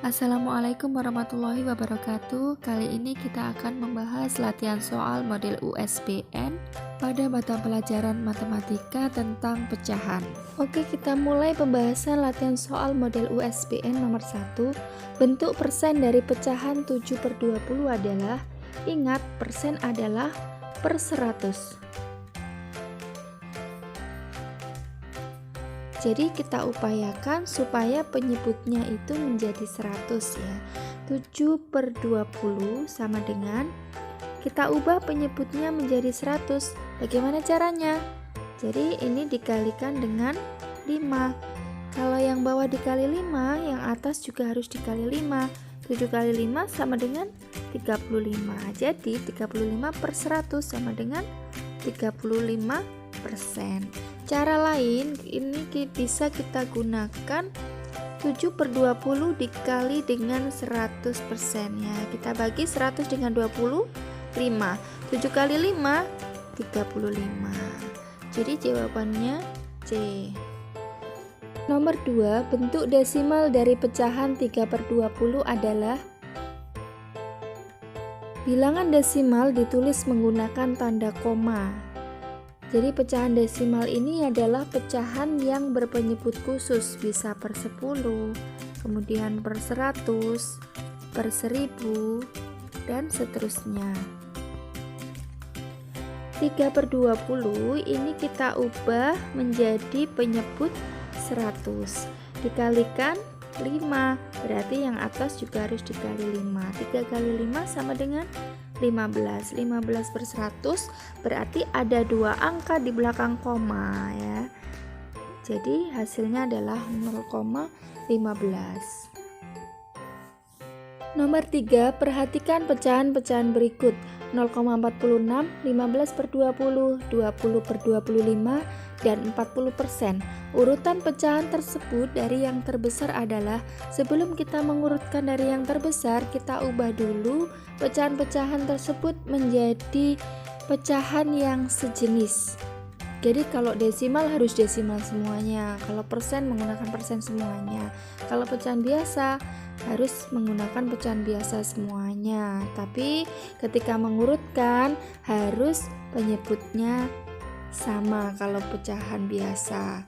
Assalamualaikum warahmatullahi wabarakatuh. Kali ini kita akan membahas latihan soal model USBN pada mata pelajaran matematika tentang pecahan. Oke, kita mulai pembahasan latihan soal model USBN nomor 1. Bentuk persen dari pecahan 7/20 adalah, ingat persen adalah per 100. Jadi kita upayakan supaya penyebutnya itu menjadi 100 ya. 7/20 sama dengan, kita ubah penyebutnya menjadi 100. Bagaimana caranya? Jadi ini dikalikan dengan 5. Kalau yang bawah dikali 5, yang atas juga harus dikali 5. 7 kali 5 sama dengan 35. Jadi 35/100 sama dengan 35%. Cara lain ini bisa kita gunakan 7/20 dikali dengan 100% ya. Kita bagi 100 dengan 20, 5. 7 kali 5, 35. Jadi jawabannya C. Nomor 2, bentuk desimal dari pecahan 3/20 adalah, bilangan desimal ditulis menggunakan tanda koma. Jadi pecahan desimal ini adalah pecahan yang berpenyebut khusus, bisa per 10, kemudian per 100, per 1000, dan seterusnya. 3/20 ini kita ubah menjadi penyebut 100. Dikalikan 5, berarti yang atas juga harus dikali 5. 3 kali 5 sama dengan 15. 15/100 berarti ada 2 angka di belakang koma ya. Jadi hasilnya adalah 0,15. Nomor 3, perhatikan pecahan-pecahan berikut. 0,46, 15/20, 20/25, dan 40%. Urutan pecahan tersebut dari yang terbesar adalah, sebelum kita mengurutkan dari yang terbesar, kita ubah dulu pecahan-pecahan tersebut menjadi pecahan yang sejenis. Jadi kalau desimal harus desimal semuanya, kalau persen menggunakan persen semuanya, kalau pecahan biasa harus menggunakan pecahan biasa semuanya. Tapi ketika mengurutkan harus penyebutnya sama kalau pecahan biasa.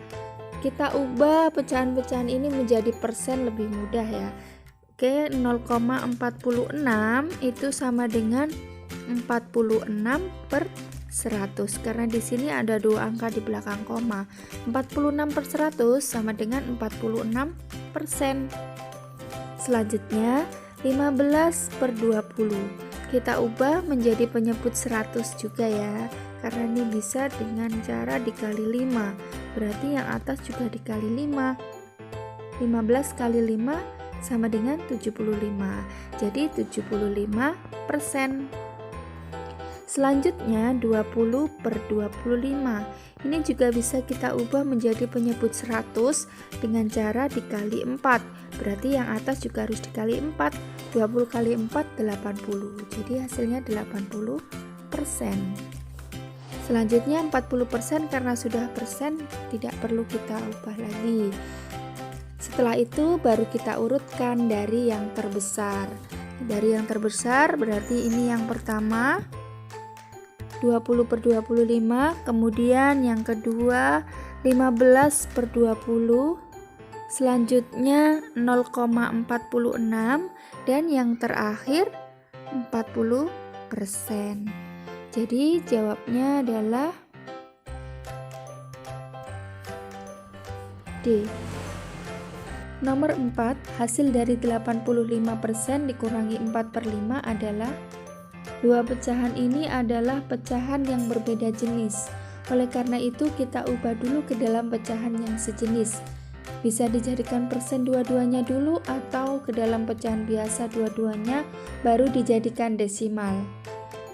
Kita ubah pecahan-pecahan ini menjadi persen lebih mudah ya. Oke, 0,46 itu sama dengan 46/100 karena di sini ada 2 angka di belakang koma. 46/100 sama dengan 46%. Selanjutnya 15/20 kita ubah menjadi penyebut 100 juga ya, karena ini bisa dengan cara dikali 5, berarti yang atas juga dikali 5. 15 kali 5 sama dengan 75, jadi 75%. Selanjutnya 20/25 ini juga bisa kita ubah menjadi penyebut 100 dengan cara dikali 4, berarti yang atas juga harus dikali 4. 20 kali 4 80, jadi hasilnya 80%. Selanjutnya 40% karena sudah persen tidak perlu kita ubah lagi. Setelah itu baru kita urutkan dari yang terbesar. Dari yang terbesar berarti ini yang pertama 20/25, kemudian yang kedua 15/20, selanjutnya 0,46, dan yang terakhir 40%. Jadi jawabnya adalah D. Nomor 4, hasil dari 85% dikurangi 4/5 adalah, dua pecahan ini adalah pecahan yang berbeda jenis. Oleh karena itu kita ubah dulu ke dalam pecahan yang sejenis. Bisa dijadikan persen dua-duanya dulu atau ke dalam pecahan biasa dua-duanya baru dijadikan desimal.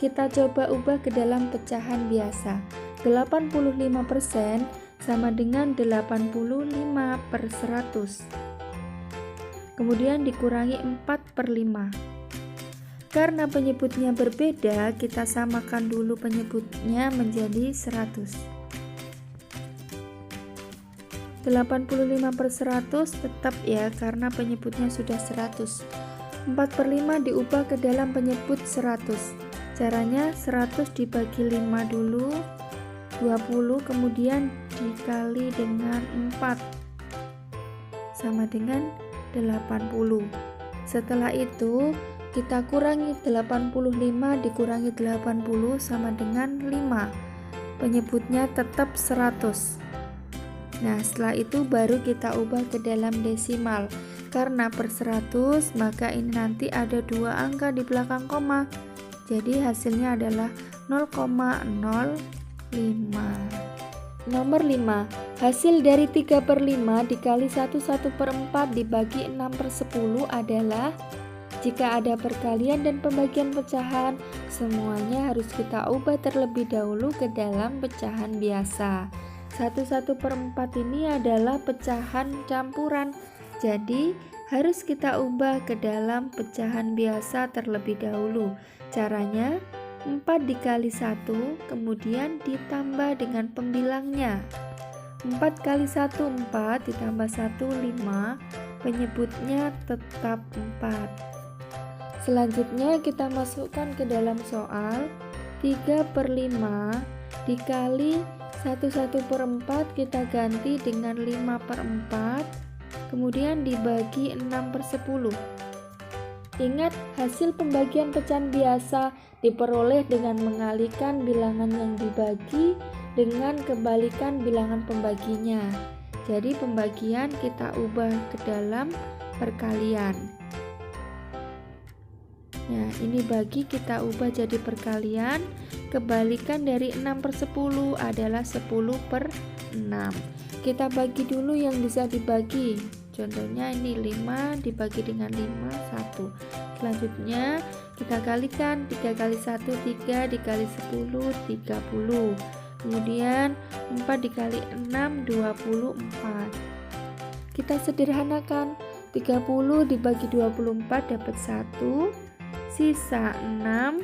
Kita coba ubah ke dalam pecahan biasa. 85% sama dengan 85/100. Kemudian dikurangi 4/5. Karena penyebutnya berbeda, kita samakan dulu penyebutnya menjadi 100. 85 per 100 tetap ya, karena penyebutnya sudah 100. 4/5 diubah ke dalam penyebut 100. Caranya 100 dibagi 5 dulu, 20, kemudian dikali dengan 4 sama dengan 80. Setelah itu kita kurangi 85 dikurangi 80 sama dengan 5. Penyebutnya tetap 100. Nah, setelah itu baru kita ubah ke dalam desimal. Karena per 100, maka ini nanti ada 2 angka di belakang koma. Jadi hasilnya adalah 0,05. Nomor 5. Hasil dari 3/5 dikali 1/4 dibagi 6/10 adalah, jika ada perkalian dan pembagian pecahan, semuanya harus kita ubah terlebih dahulu ke dalam pecahan biasa. 1/4 ini adalah pecahan campuran, jadi harus kita ubah ke dalam pecahan biasa terlebih dahulu. Caranya 4 dikali 1, kemudian ditambah dengan pembilangnya. 4 kali 1 4, ditambah 1 5, penyebutnya tetap 4. Selanjutnya kita masukkan ke dalam soal. 3/5 dikali 1/4 kita ganti dengan 5/4, kemudian dibagi 6/10. Ingat, hasil pembagian pecahan biasa diperoleh dengan mengalihkan bilangan yang dibagi dengan kebalikan bilangan pembaginya. Jadi pembagian kita ubah ke dalam perkalian. Nah, ini bagi kita ubah jadi perkalian. Kebalikan dari 6/10 adalah 10/6. Kita bagi dulu yang bisa dibagi. Contohnya ini 5 dibagi dengan 5, 1. Selanjutnya kita kalikan, 3 kali 1 3, dikali 10 30. Kemudian 4 dikali 6 24. Kita sederhanakan, 30 dibagi 24 dapat 1, sisa 6,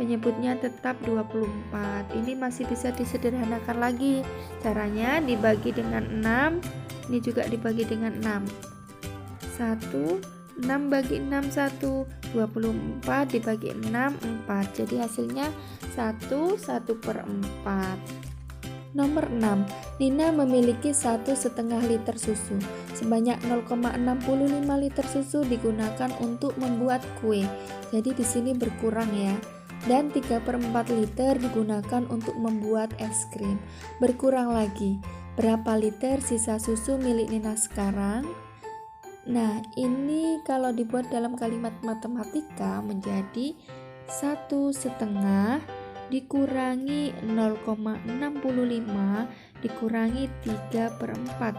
penyebutnya tetap 24. Ini masih bisa disederhanakan lagi. Caranya dibagi dengan 6, ini juga dibagi dengan 6. 1, 6 bagi 6 1, 24 dibagi 6 4. Jadi hasilnya 1/4. Nomor 6. Nina memiliki 1,5 liter susu. Sebanyak 0,65 liter susu digunakan untuk membuat kue. Jadi di sini berkurang ya. Dan 3/4 liter digunakan untuk membuat es krim. Berkurang lagi. Berapa liter sisa susu milik Nina sekarang? Nah, ini kalau dibuat dalam kalimat matematika menjadi 1,5 dikurangi 0,65 dikurangi 3/4.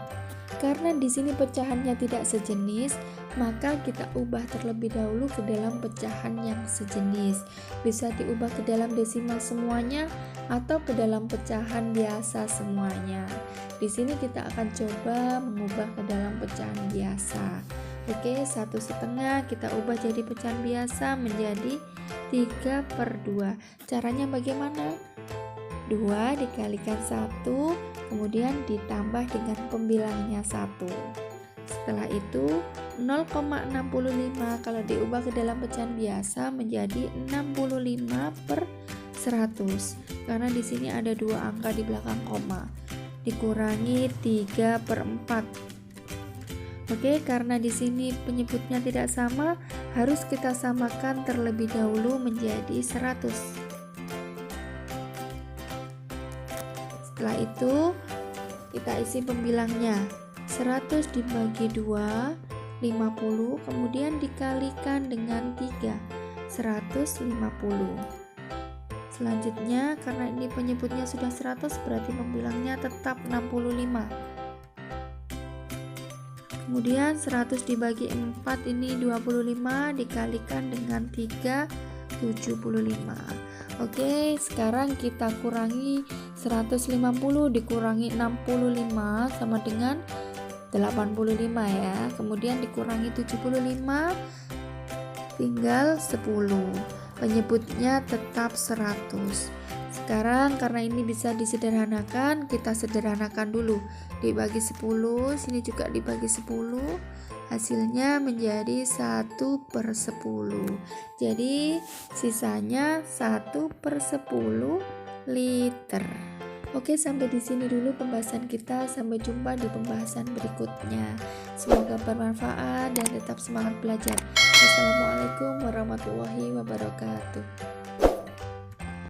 Karena di sini pecahannya tidak sejenis, maka kita ubah terlebih dahulu ke dalam pecahan yang sejenis. Bisa diubah ke dalam desimal semuanya atau ke dalam pecahan biasa semuanya. Di sini kita akan coba mengubah ke dalam pecahan biasa. Oke, 1,5 kita ubah jadi pecahan biasa menjadi 3/2. Caranya bagaimana? 2 dikalikan 1, kemudian ditambah dengan pembilangnya 1. Setelah itu 0,65 kalau diubah ke dalam pecahan biasa menjadi 65/100. Karena di sini ada 2 angka di belakang koma. Dikurangi 3/4. Oke, karena di sini penyebutnya tidak sama, harus kita samakan terlebih dahulu menjadi 100. Setelah itu kita isi pembilangnya. 100 dibagi 2, 50, kemudian dikalikan dengan 3, 150. Selanjutnya karena ini penyebutnya sudah 100, berarti pembilangnya tetap 65. Kemudian 100 dibagi 4 ini 25, dikalikan dengan 3, 75. Oke, sekarang kita kurangi 150 dikurangi 65 sama dengan 85 ya. Kemudian dikurangi 75 tinggal 10. Penyebutnya tetap 100. Sekarang karena ini bisa disederhanakan, kita sederhanakan dulu. Dibagi 10, sini juga dibagi 10. Hasilnya menjadi 1/10. Jadi sisanya 1/10 liter. Oke, sampai di sini dulu pembahasan kita. Sampai jumpa di pembahasan berikutnya. Semoga bermanfaat dan tetap semangat belajar. Wassalamualaikum warahmatullahi wabarakatuh.